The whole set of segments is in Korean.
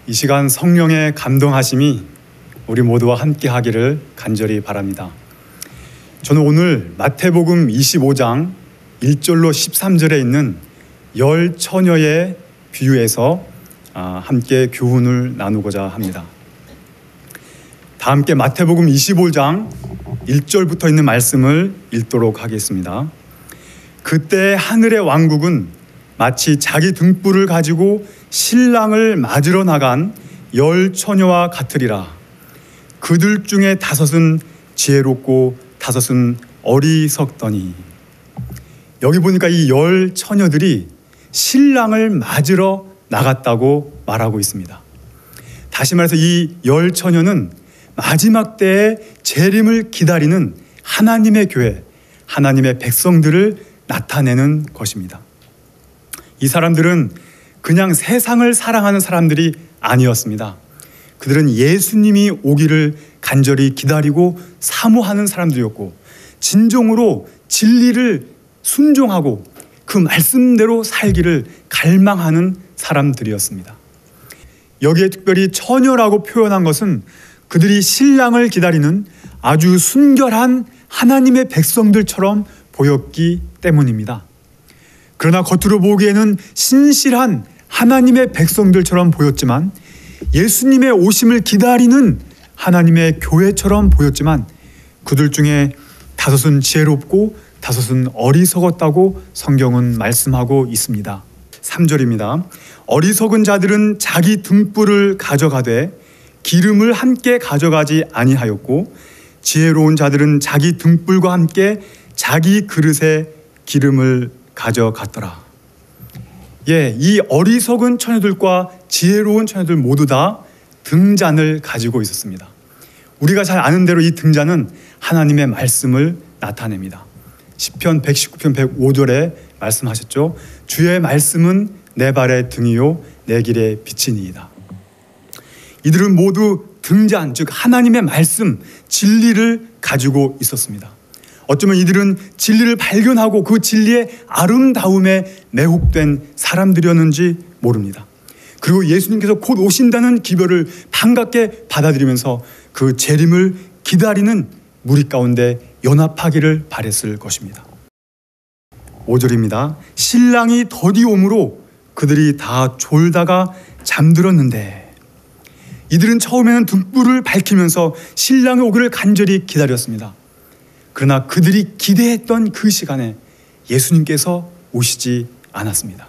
이 시간 성령의 감동하심이 우리 모두와 함께 하기를 간절히 바랍니다. 저는 오늘 마태복음 25장 1절로 13절에 있는 열 처녀의 비유에서 함께 교훈을 나누고자 합니다. 다 함께 마태복음 25장 1절부터 있는 말씀을 읽도록 하겠습니다. 그때 하늘의 왕국은 마치 자기 등불을 가지고 신랑을 맞으러 나간 열 처녀와 같으리라. 그들 중에 다섯은 지혜롭고 다섯은 어리석더니. 여기 보니까 이 열 처녀들이 신랑을 맞으러 나갔다고 말하고 있습니다. 다시 말해서 이 열 처녀는 마지막 때에 재림을 기다리는 하나님의 교회, 하나님의 백성들을 나타내는 것입니다. 이 사람들은 그냥 세상을 사랑하는 사람들이 아니었습니다. 그들은 예수님이 오기를 간절히 기다리고 사모하는 사람들이었고, 진정으로 진리를 순종하고 그 말씀대로 살기를 갈망하는 사람들이었습니다. 여기에 특별히 처녀라고 표현한 것은 그들이 신랑을 기다리는 아주 순결한 하나님의 백성들처럼 보였기 때문입니다. 그러나 겉으로 보기에는 신실한 하나님의 백성들처럼 보였지만, 예수님의 오심을 기다리는 하나님의 교회처럼 보였지만, 그들 중에 다섯은 지혜롭고 다섯은 어리석었다고 성경은 말씀하고 있습니다. 3절입니다. 어리석은 자들은 자기 등불을 가져가되 기름을 함께 가져가지 아니하였고, 지혜로운 자들은 자기 등불과 함께 자기 그릇에 기름을 가져갔더라. 이 어리석은 처녀들과 지혜로운 처녀들 모두 다 등잔을 가지고 있었습니다. 우리가 잘 아는 대로 이 등잔은 하나님의 말씀을 나타냅니다. 시편 119편 105절에 말씀하셨죠. 주의 말씀은 내 발의 등이요 내 길의 빛이니이다. 이들은 모두 등잔, 즉 하나님의 말씀, 진리를 가지고 있었습니다. 어쩌면 이들은 진리를 발견하고 그 진리의 아름다움에 매혹된 사람들이었는지 모릅니다. 그리고 예수님께서 곧 오신다는 기별을 반갑게 받아들이면서 그 재림을 기다리는 무리 가운데 연합하기를 바랬을 것입니다. 5절입니다. 신랑이 더디 오므로 그들이 다 졸다가 잠들었는데. 이들은 처음에는 등불을 밝히면서 신랑의 오기를 간절히 기다렸습니다. 그러나 그들이 기대했던 그 시간에 예수님께서 오시지 않았습니다.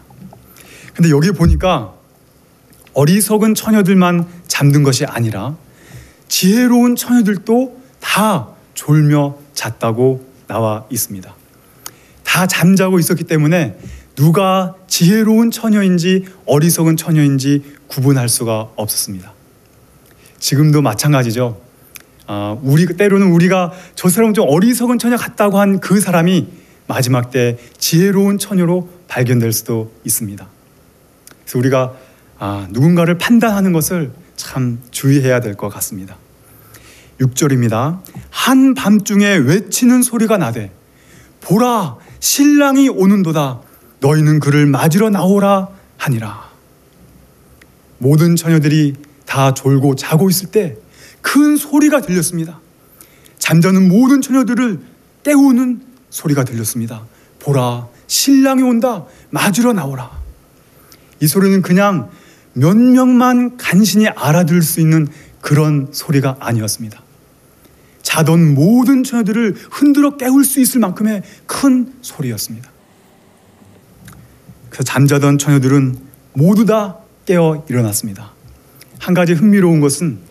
근데 여기 보니까 어리석은 처녀들만 잠든 것이 아니라 지혜로운 처녀들도 다 졸며 잤다고 나와 있습니다. 다 잠자고 있었기 때문에 누가 지혜로운 처녀인지 어리석은 처녀인지 구분할 수가 없었습니다. 지금도 마찬가지죠. 때로는 우리가 저 사람은 좀 어리석은 처녀 같다고 한 그 사람이 마지막 때 지혜로운 처녀로 발견될 수도 있습니다. 그래서 우리가 누군가를 판단하는 것을 참 주의해야 될 것 같습니다. 6절입니다. 한밤중에 외치는 소리가 나되 보라 신랑이 오는도다 너희는 그를 맞으러 나오라 하니라. 모든 처녀들이 다 졸고 자고 있을 때 큰 소리가 들렸습니다. 잠자는 모든 처녀들을 깨우는 소리가 들렸습니다. 보라 신랑이 온다 맞으러 나오라. 이 소리는 그냥 몇 명만 간신히 알아들을 수 있는 그런 소리가 아니었습니다. 자던 모든 처녀들을 흔들어 깨울 수 있을 만큼의 큰 소리였습니다. 그래서 잠자던 처녀들은 모두 다 깨어 일어났습니다. 한 가지 흥미로운 것은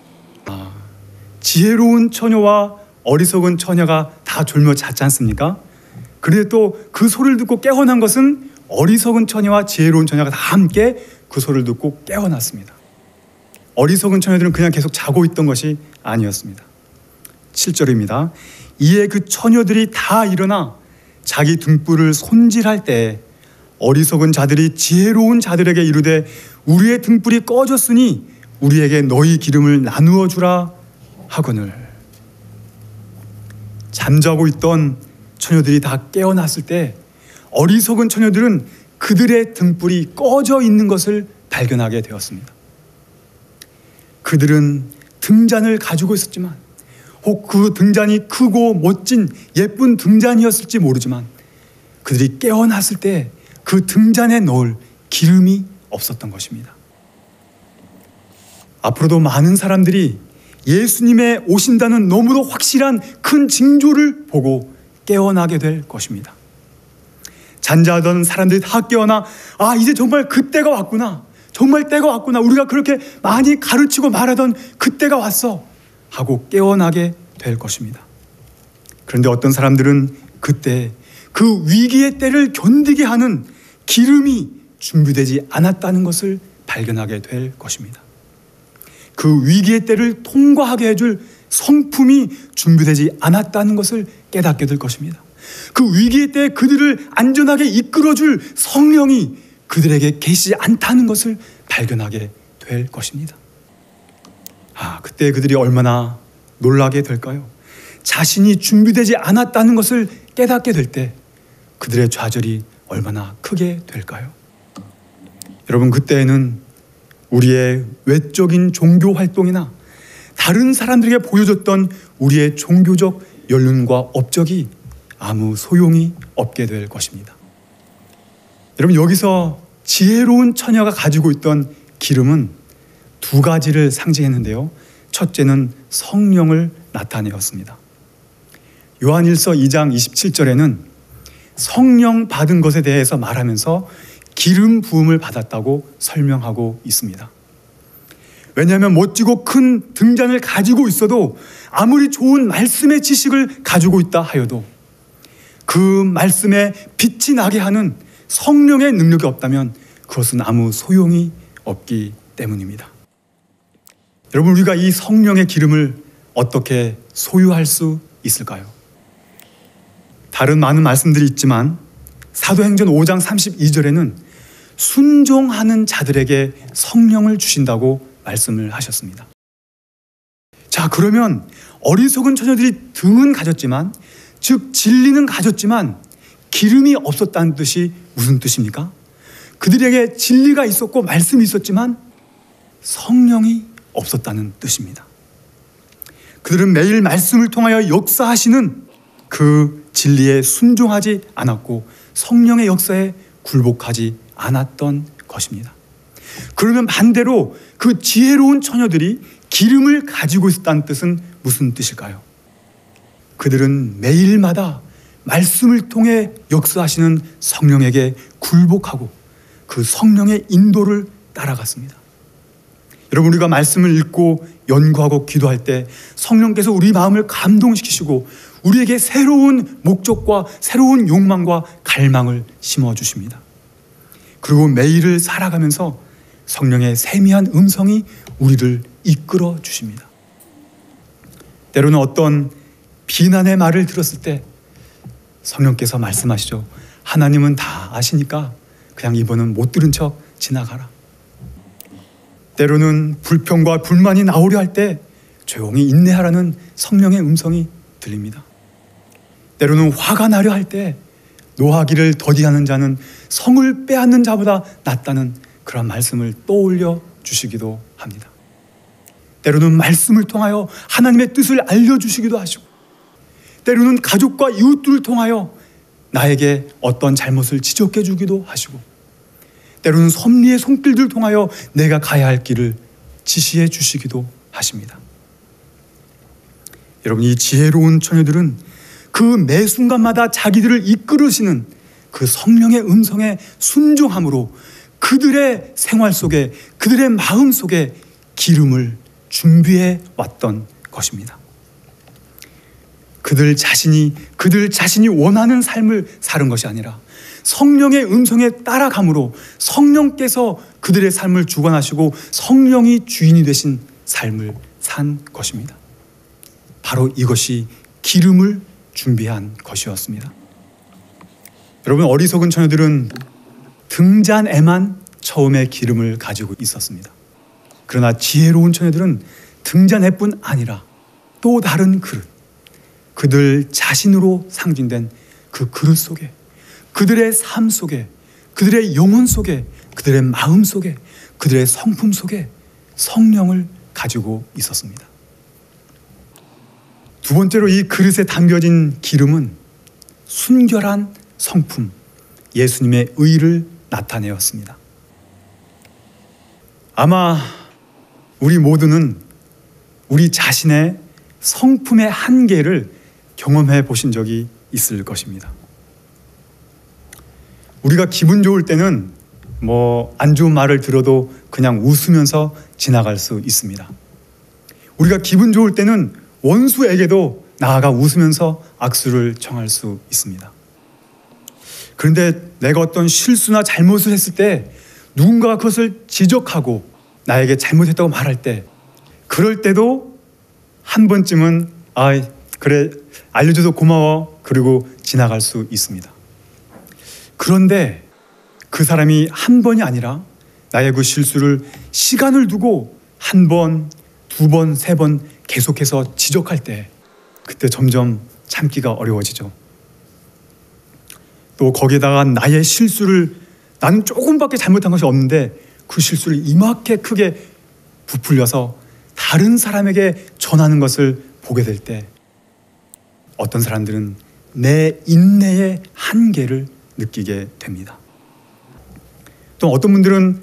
지혜로운 처녀와 어리석은 처녀가 다 졸며 잤지 않습니까? 그런데 또 그 소리를 듣고 깨어난 것은 어리석은 처녀와 지혜로운 처녀가 다 함께 그 소리를 듣고 깨어났습니다. 어리석은 처녀들은 그냥 계속 자고 있던 것이 아니었습니다. 7절입니다. 이에 그 처녀들이 다 일어나 자기 등불을 손질할 때 어리석은 자들이 지혜로운 자들에게 이르되 우리의 등불이 꺼졌으니 우리에게 너희 기름을 나누어 주라 하거늘. 잠자고 있던 처녀들이 다 깨어났을 때 어리석은 처녀들은 그들의 등불이 꺼져 있는 것을 발견하게 되었습니다. 그들은 등잔을 가지고 있었지만, 혹 그 등잔이 크고 멋진 예쁜 등잔이었을지 모르지만, 그들이 깨어났을 때 그 등잔에 넣을 기름이 없었던 것입니다. 앞으로도 많은 사람들이 예수님의 오신다는 너무도 확실한 큰 징조를 보고 깨어나게 될 것입니다. 잔자하던 사람들이 다 깨어나, 이제 정말 그때가 왔구나, 정말 때가 왔구나, 우리가 그렇게 많이 가르치고 말하던 그때가 왔어 하고 깨어나게 될 것입니다. 그런데 어떤 사람들은 그때 그 위기의 때를 견디게 하는 기름이 준비되지 않았다는 것을 발견하게 될 것입니다. 그 위기의 때를 통과하게 해줄 성품이 준비되지 않았다는 것을 깨닫게 될 것입니다. 그 위기의 때 그들을 안전하게 이끌어줄 성령이 그들에게 계시지 않다는 것을 발견하게 될 것입니다. 그때 그들이 얼마나 놀라게 될까요? 자신이 준비되지 않았다는 것을 깨닫게 될 때 그들의 좌절이 얼마나 크게 될까요? 여러분, 그때에는 우리의 외적인 종교 활동이나 다른 사람들에게 보여줬던 우리의 종교적 연륜과 업적이 아무 소용이 없게 될 것입니다. 여러분, 여기서 지혜로운 처녀가 가지고 있던 기름은 두 가지를 상징했는데요. 첫째는 성령을 나타내었습니다. 요한일서 2장 27절에는 성령 받은 것에 대해서 말하면서 기름 부음을 받았다고 설명하고 있습니다. 왜냐하면 멋지고 큰 등잔을 가지고 있어도, 아무리 좋은 말씀의 지식을 가지고 있다 하여도 그 말씀에 빛이 나게 하는 성령의 능력이 없다면 그것은 아무 소용이 없기 때문입니다. 여러분, 우리가 이 성령의 기름을 어떻게 소유할 수 있을까요? 다른 많은 말씀들이 있지만 사도행전 5장 32절에는 순종하는 자들에게 성령을 주신다고 말씀을 하셨습니다. 자, 그러면 어리석은 처녀들이 등은 가졌지만, 즉 진리는 가졌지만 기름이 없었다는 뜻이 무슨 뜻입니까? 그들에게 진리가 있었고 말씀이 있었지만 성령이 없었다는 뜻입니다. 그들은 매일 말씀을 통하여 역사하시는 그 진리에 순종하지 않았고 성령의 역사에 굴복하지 않았던 것입니다. 그러면 반대로 그 지혜로운 처녀들이 기름을 가지고 있었다는 뜻은 무슨 뜻일까요? 그들은 매일마다 말씀을 통해 역사하시는 성령에게 굴복하고 그 성령의 인도를 따라갔습니다. 여러분, 우리가 말씀을 읽고 연구하고 기도할 때 성령께서 우리 마음을 감동시키시고 우리에게 새로운 목적과 새로운 욕망과 갈망을 심어주십니다. 그리고 매일을 살아가면서 성령의 세미한 음성이 우리를 이끌어 주십니다. 때로는 어떤 비난의 말을 들었을 때 성령께서 말씀하시죠. 하나님은 다 아시니까 그냥 이번은 못 들은 척 지나가라. 때로는 불평과 불만이 나오려 할 때 조용히 인내하라는 성령의 음성이 들립니다. 때로는 화가 나려 할 때 노하기를 더디하는 자는 성을 빼앗는 자보다 낫다는 그런 말씀을 떠올려 주시기도 합니다. 때로는 말씀을 통하여 하나님의 뜻을 알려주시기도 하시고, 때로는 가족과 이웃들을 통하여 나에게 어떤 잘못을 지적해 주기도 하시고, 때로는 섭리의 손길들을 통하여 내가 가야 할 길을 지시해 주시기도 하십니다. 여러분, 이 지혜로운 처녀들은 그 매 순간마다 자기들을 이끌으시는 그 성령의 음성에 순종함으로 그들의 생활 속에, 그들의 마음 속에 기름을 준비해 왔던 것입니다. 그들 자신이 원하는 삶을 사는 것이 아니라 성령의 음성에 따라감으로 성령께서 그들의 삶을 주관하시고 성령이 주인이 되신 삶을 산 것입니다. 바로 이것이 기름을 준비한 것이었습니다. 여러분, 어리석은 처녀들은 등잔에만 처음에 기름을 가지고 있었습니다. 그러나 지혜로운 처녀들은 등잔에뿐 아니라 또 다른 그릇, 그들 자신으로 상징된 그 그릇 속에, 그들의 삶 속에, 그들의 영혼 속에, 그들의 마음 속에, 그들의 성품 속에 성령을 가지고 있었습니다. 두 번째로 이 그릇에 담겨진 기름은 순결한 성품, 예수님의 의를 나타내었습니다. 아마 우리 모두는 우리 자신의 성품의 한계를 경험해 보신 적이 있을 것입니다. 우리가 기분 좋을 때는 안 좋은 말을 들어도 그냥 웃으면서 지나갈 수 있습니다. 우리가 기분 좋을 때는 원수에게도 나아가 웃으면서 악수를 청할 수 있습니다. 그런데 내가 어떤 실수나 잘못을 했을 때 누군가가 그것을 지적하고 나에게 잘못했다고 말할 때, 그럴 때도 한 번쯤은 그래, 알려줘서 고마워, 그리고 지나갈 수 있습니다. 그런데 그 사람이 한 번이 아니라 나의 그 실수를 시간을 두고 한 번, 두 번, 세 번 계속해서 지적할 때, 그때 점점 참기가 어려워지죠. 또 거기에다가 나의 실수를, 나는 조금밖에 잘못한 것이 없는데 그 실수를 이렇게 크게 부풀려서 다른 사람에게 전하는 것을 보게 될 때, 어떤 사람들은 내 인내의 한계를 느끼게 됩니다. 또 어떤 분들은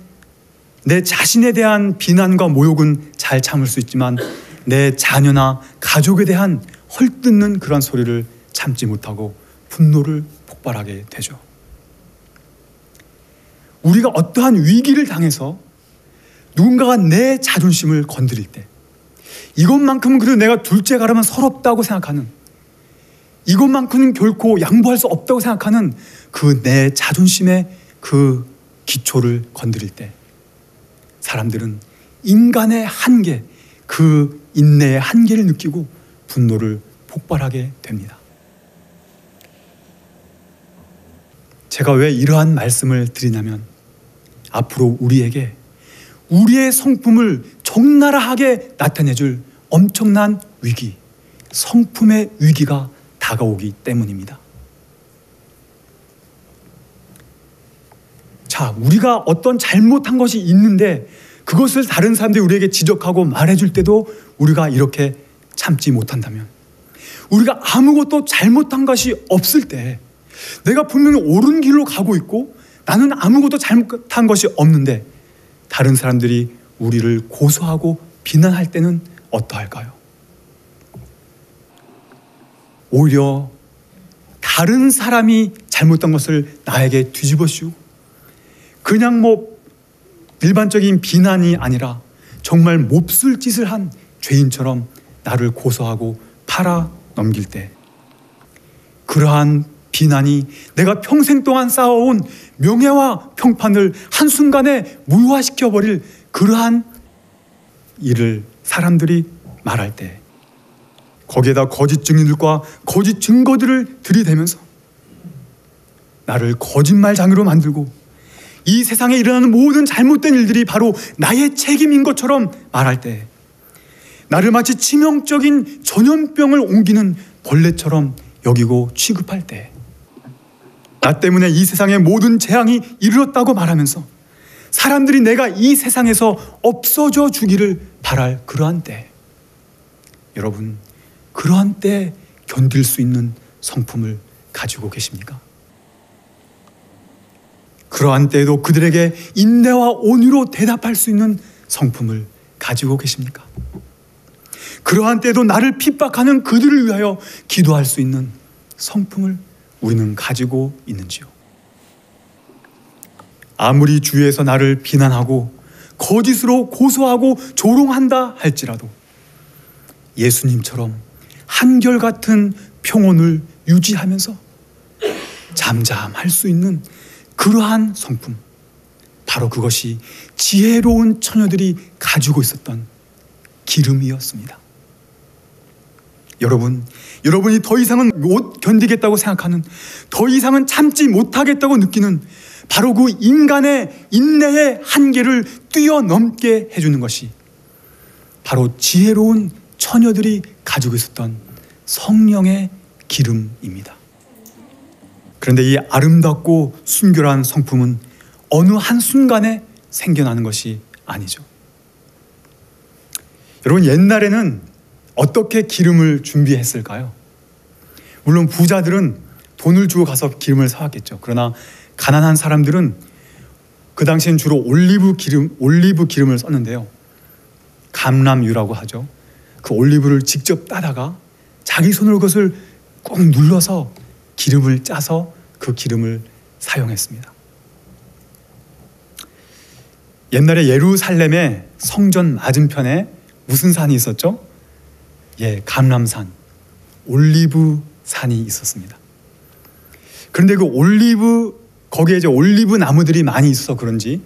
내 자신에 대한 비난과 모욕은 잘 참을 수 있지만 내 자녀나 가족에 대한 헐뜯는 그런 소리를 참지 못하고 분노를 폭발하게 되죠. 우리가 어떠한 위기를 당해서 누군가가 내 자존심을 건드릴 때, 이것만큼은 그래도 내가 둘째 가라면 서럽다고 생각하는, 이것만큼은 결코 양보할 수 없다고 생각하는 그 내 자존심의 그 기초를 건드릴 때, 사람들은 인간의 한계, 그 인내의 한계를 느끼고 분노를 폭발하게 됩니다. 제가 왜 이러한 말씀을 드리냐면, 앞으로 우리에게 우리의 성품을 적나라하게 나타내줄 엄청난 위기, 성품의 위기가 다가오기 때문입니다. 자, 우리가 어떤 잘못한 것이 있는데 그것을 다른 사람들이 우리에게 지적하고 말해줄 때도 우리가 이렇게 참지 못한다면, 우리가 아무것도 잘못한 것이 없을 때, 내가 분명히 옳은 길로 가고 있고 나는 아무것도 잘못한 것이 없는데 다른 사람들이 우리를 고소하고 비난할 때는 어떠할까요? 오히려 다른 사람이 잘못한 것을 나에게 뒤집어 씌우고, 그냥 일반적인 비난이 아니라 정말 몹쓸 짓을 한 죄인처럼 나를 고소하고 팔아 넘길 때, 그러한 비난이 내가 평생 동안 쌓아온 명예와 평판을 한순간에 무효화시켜버릴 그러한 일을 사람들이 말할 때, 거기에다 거짓 증인들과 거짓 증거들을 들이대면서 나를 거짓말장애로 만들고 이 세상에 일어나는 모든 잘못된 일들이 바로 나의 책임인 것처럼 말할 때, 나를 마치 치명적인 전염병을 옮기는 벌레처럼 여기고 취급할 때, 나 때문에 이 세상에 모든 재앙이 이르렀다고 말하면서 사람들이 내가 이 세상에서 없어져 주기를 바랄 그러한 때, 여러분, 그러한 때 견딜 수 있는 성품을 가지고 계십니까? 그러한 때에도 그들에게 인내와 온유로 대답할 수 있는 성품을 가지고 계십니까? 그러한 때에도 나를 핍박하는 그들을 위하여 기도할 수 있는 성품을 우리는 가지고 있는지요? 아무리 주위에서 나를 비난하고 거짓으로 고소하고 조롱한다 할지라도 예수님처럼 한결같은 평온을 유지하면서 잠잠할 수 있는 그러한 성품, 바로 그것이 지혜로운 처녀들이 가지고 있었던 기름이었습니다. 여러분이 더 이상은 못 견디겠다고 생각하는, 더 이상은 참지 못하겠다고 느끼는 바로 그 인간의 인내의 한계를 뛰어넘게 해주는 것이 바로 지혜로운 처녀들이 가지고 있었던 성령의 기름입니다. 그런데 이 아름답고 순결한 성품은 어느 한순간에 생겨나는 것이 아니죠. 여러분, 옛날에는 어떻게 기름을 준비했을까요? 물론 부자들은 돈을 주고 가서 기름을 사왔겠죠. 그러나 가난한 사람들은 그 당시엔 주로 올리브 기름을 썼는데요. 감람유라고 하죠. 그 올리브를 직접 따다가 자기 손으로 그것을 꼭 눌러서 기름을 짜서 그 기름을 사용했습니다. 옛날에 예루살렘의 성전 맞은편에 무슨 산이 있었죠? 감람산, 올리브 산이 있었습니다. 그런데 거기에 이제 올리브 나무들이 많이 있어서 그런지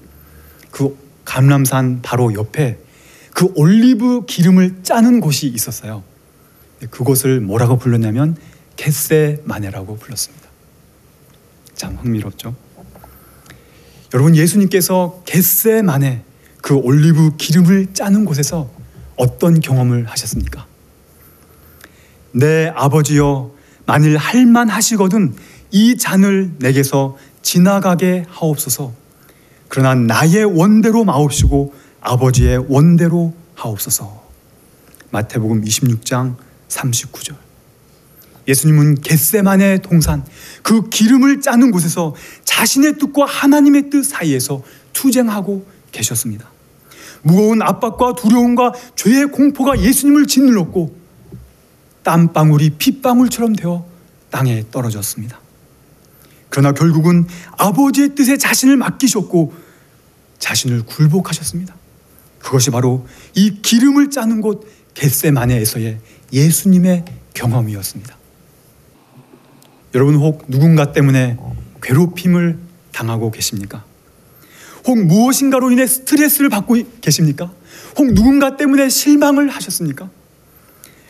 그 감람산 바로 옆에 그 올리브 기름을 짜는 곳이 있었어요. 그곳을 뭐라고 불렀냐면 겟세마네라고 불렀습니다. 참 흥미롭죠? 여러분, 예수님께서 겟세마네 그 올리브 기름을 짜는 곳에서 어떤 경험을 하셨습니까? 내 아버지여, 만일 할만하시거든 이 잔을 내게서 지나가게 하옵소서. 그러나 나의 원대로 마옵시고 아버지의 원대로 하옵소서. 마태복음 26장 39절. 예수님은 겟세마네 동산, 그 기름을 짜는 곳에서 자신의 뜻과 하나님의 뜻 사이에서 투쟁하고 계셨습니다. 무거운 압박과 두려움과 죄의 공포가 예수님을 짓눌렀고 땀방울이 핏방울처럼 되어 땅에 떨어졌습니다. 그러나 결국은 아버지의 뜻에 자신을 맡기셨고 자신을 굴복하셨습니다. 그것이 바로 이 기름을 짜는 곳 겟세마네에서의 예수님의 경험이었습니다. 여러분, 혹 누군가 때문에 괴롭힘을 당하고 계십니까? 혹 무엇인가로 인해 스트레스를 받고 계십니까? 혹 누군가 때문에 실망을 하셨습니까?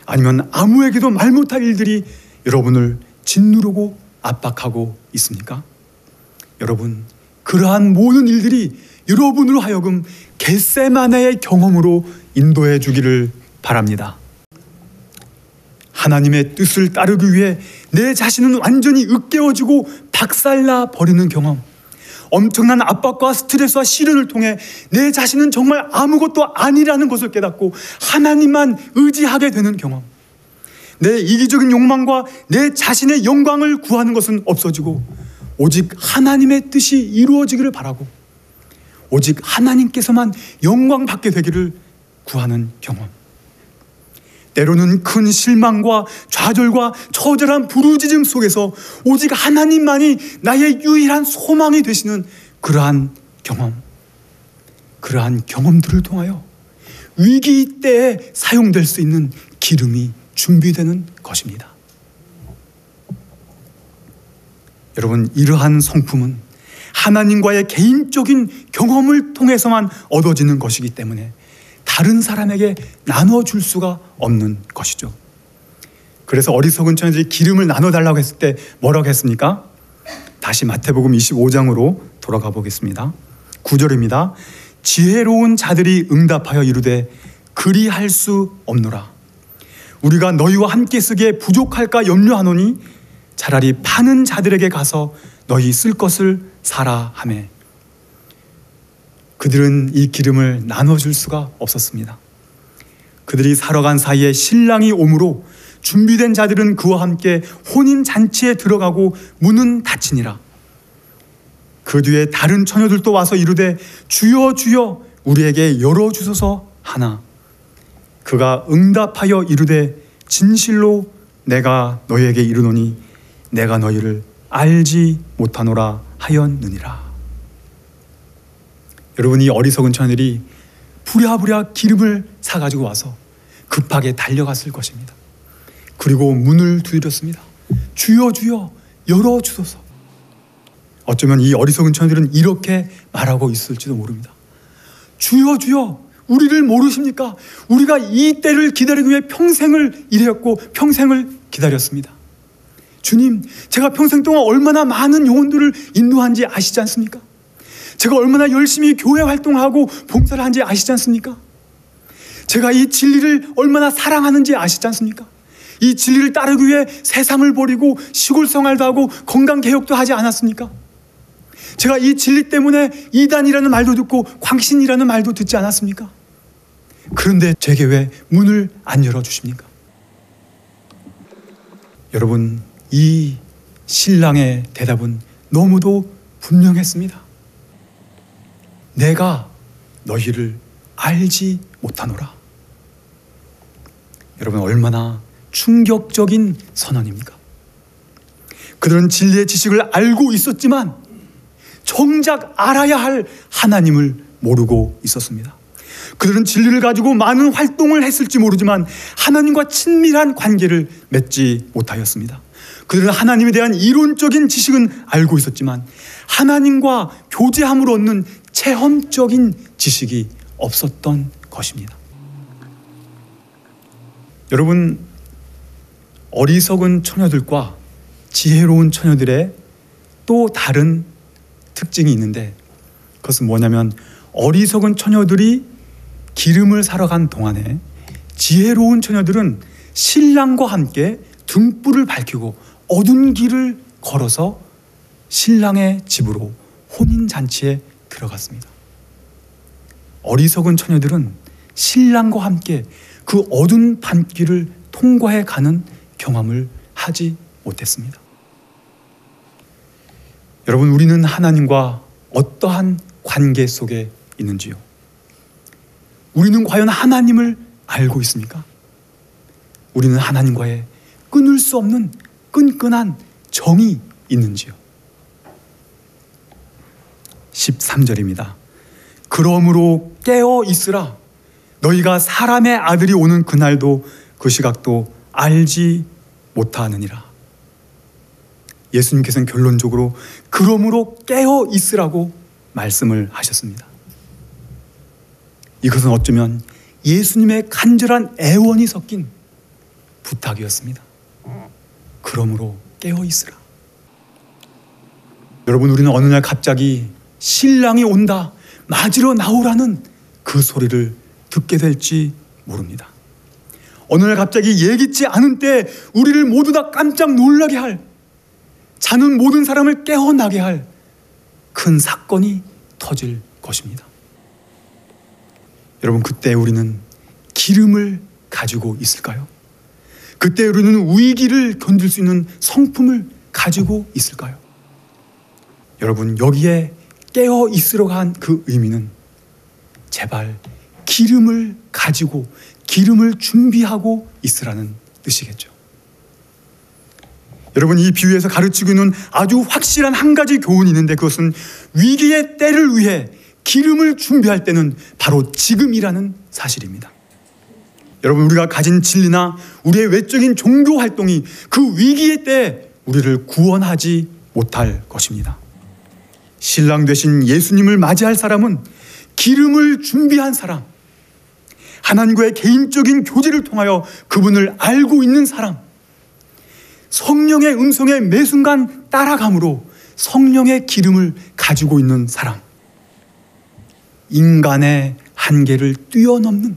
아니면 아무에게도 말 못할 일들이 여러분을 짓누르고 압박하고 있습니까? 여러분, 그러한 모든 일들이 여러분으로 하여금 겟세마네의 경험으로 인도해 주기를 바랍니다. 하나님의 뜻을 따르기 위해 내 자신은 완전히 으깨어지고 박살나 버리는 경험, 엄청난 압박과 스트레스와 시련을 통해 내 자신은 정말 아무것도 아니라는 것을 깨닫고 하나님만 의지하게 되는 경험, 내 이기적인 욕망과 내 자신의 영광을 구하는 것은 없어지고 오직 하나님의 뜻이 이루어지기를 바라고 오직 하나님께서만 영광 받게 되기를 구하는 경험, 때로는 큰 실망과 좌절과 처절한 부르짖음 속에서 오직 하나님만이 나의 유일한 소망이 되시는 그러한 경험들을 통하여 위기 때에 사용될 수 있는 기름이 준비되는 것입니다. 여러분, 이러한 성품은 하나님과의 개인적인 경험을 통해서만 얻어지는 것이기 때문에 다른 사람에게 나눠줄 수가 없는 것이죠. 그래서 어리석은 처녀들이 기름을 나눠달라고 했을 때 뭐라고 했습니까? 다시 마태복음 25장으로 돌아가 보겠습니다. 9절입니다. 지혜로운 자들이 응답하여 이르되 그리할 수 없노라. 우리가 너희와 함께 쓰기에 부족할까 염려하노니 차라리 파는 자들에게 가서 너희 쓸 것을 사라 하며, 그들은 이 기름을 나눠줄 수가 없었습니다. 그들이 사러 간 사이에 신랑이 오므로 준비된 자들은 그와 함께 혼인잔치에 들어가고 문은 닫히니라. 그 뒤에 다른 처녀들도 와서 이르되 주여 주여 우리에게 열어주소서 하나. 그가 응답하여 이르되 진실로 내가 너희에게 이르노니 내가 너희를 알지 못하노라 하였느니라. 여러분, 이 어리석은 처녀들이 부랴부랴 기름을 사가지고 와서 급하게 달려갔을 것입니다. 그리고 문을 두드렸습니다. 주여 주여 열어주소서. 어쩌면 이 어리석은 처녀들은 이렇게 말하고 있을지도 모릅니다. 주여 주여 우리를 모르십니까? 우리가 이 때를 기다리기 위해 평생을 일했고 평생을 기다렸습니다. 주님, 제가 평생 동안 얼마나 많은 영혼들을 인도한지 아시지 않습니까? 제가 얼마나 열심히 교회 활동하고 봉사를 한지 아시지 않습니까? 제가 이 진리를 얼마나 사랑하는지 아시지 않습니까? 이 진리를 따르기 위해 세상을 버리고 시골 생활도 하고 건강 개혁도 하지 않았습니까? 제가 이 진리 때문에 이단이라는 말도 듣고 광신이라는 말도 듣지 않았습니까? 그런데 제게 왜 문을 안 열어주십니까? 여러분, 이 신랑의 대답은 너무도 분명했습니다. 내가 너희를 알지 못하노라. 여러분, 얼마나 충격적인 선언입니까? 그들은 진리의 지식을 알고 있었지만 정작 알아야 할 하나님을 모르고 있었습니다. 그들은 진리를 가지고 많은 활동을 했을지 모르지만 하나님과 친밀한 관계를 맺지 못하였습니다. 그들은 하나님에 대한 이론적인 지식은 알고 있었지만 하나님과 교제함으로 얻는 체험적인 지식이 없었던 것입니다. 여러분, 어리석은 처녀들과 지혜로운 처녀들의 또 다른 특징이 있는데, 그것은 뭐냐면 어리석은 처녀들이 기름을 사러 간 동안에 지혜로운 처녀들은 신랑과 함께 등불을 밝히고 어두운 길을 걸어서 신랑의 집으로 혼인잔치에 들어갔습니다. 어리석은 처녀들은 신랑과 함께 그 어두운 밤길을 통과해 가는 경험을 하지 못했습니다. 여러분, 우리는 하나님과 어떠한 관계 속에 있는지요? 우리는 과연 하나님을 알고 있습니까? 우리는 하나님과의 끊을 수 없는 끈끈한 정이 있는지요? 13절입니다. 그러므로 깨어 있으라. 너희가 사람의 아들이 오는 그날도 그 시각도 알지 못하느니라. 예수님께서는 결론적으로 그러므로 깨어 있으라고 말씀을 하셨습니다. 이것은 어쩌면 예수님의 간절한 애원이 섞인 부탁이었습니다. 그러므로 깨어 있으라. 여러분, 우리는 어느 날 갑자기 신랑이 온다, 맞으러 나오라는 그 소리를 듣게 될지 모릅니다. 어느 날 갑자기 예기치 않은 때 우리를 모두 다 깜짝 놀라게 할, 자는 모든 사람을 깨어나게 할 큰 사건이 터질 것입니다. 여러분, 그때 우리는 기름을 가지고 있을까요? 그때 우리는 위기를 견딜 수 있는 성품을 가지고 있을까요? 여러분, 여기에 깨어 있으려고 한 그 의미는 제발 기름을 가지고 기름을 준비하고 있으라는 뜻이겠죠. 여러분, 이 비유에서 가르치고 있는 아주 확실한 한 가지 교훈이 있는데, 그것은 위기의 때를 위해 기름을 준비할 때는 바로 지금이라는 사실입니다. 여러분, 우리가 가진 진리나 우리의 외적인 종교 활동이 그 위기의 때에 우리를 구원하지 못할 것입니다. 신랑 되신 예수님을 맞이할 사람은 기름을 준비한 사람, 하나님과의 개인적인 교제를 통하여 그분을 알고 있는 사람, 성령의 음성에 매순간 따라감으로 성령의 기름을 가지고 있는 사람, 인간의 한계를 뛰어넘는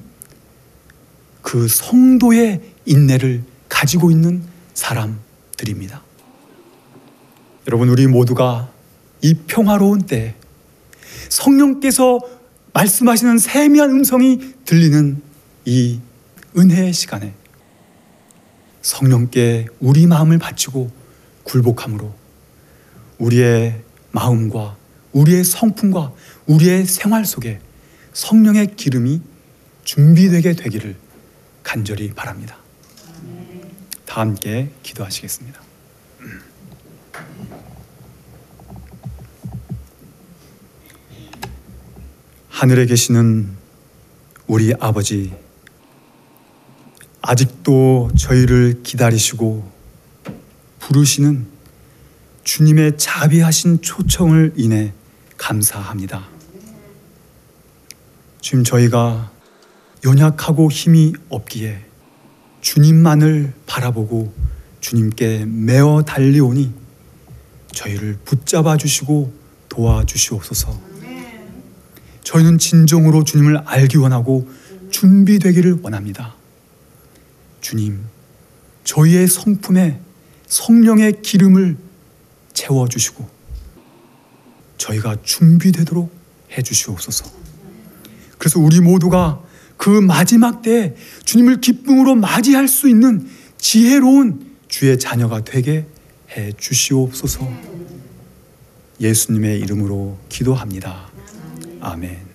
그 성도의 인내를 가지고 있는 사람들입니다. 여러분, 우리 모두가 이 평화로운 때에 성령께서 말씀하시는 세미한 음성이 들리는 이 은혜의 시간에 성령께 우리 마음을 바치고 굴복함으로 우리의 마음과 우리의 성품과 우리의 생활 속에 성령의 기름이 준비되게 되기를 간절히 바랍니다. 다 함께 기도하시겠습니다. 하늘에 계시는 우리 아버지, 아직도 저희를 기다리시고 부르시는 주님의 자비하신 초청을 인해 감사합니다. 주님, 저희가 연약하고 힘이 없기에 주님만을 바라보고 주님께 매어 달려오니 저희를 붙잡아 주시고 도와주시옵소서. 저희는 진정으로 주님을 알기 원하고 준비되기를 원합니다. 주님, 저희의 성품에 성령의 기름을 채워주시고 저희가 준비되도록 해주시옵소서. 그래서 우리 모두가 그 마지막 때에 주님을 기쁨으로 맞이할 수 있는 지혜로운 주의 자녀가 되게 해 주시옵소서. 예수님의 이름으로 기도합니다. 아멘.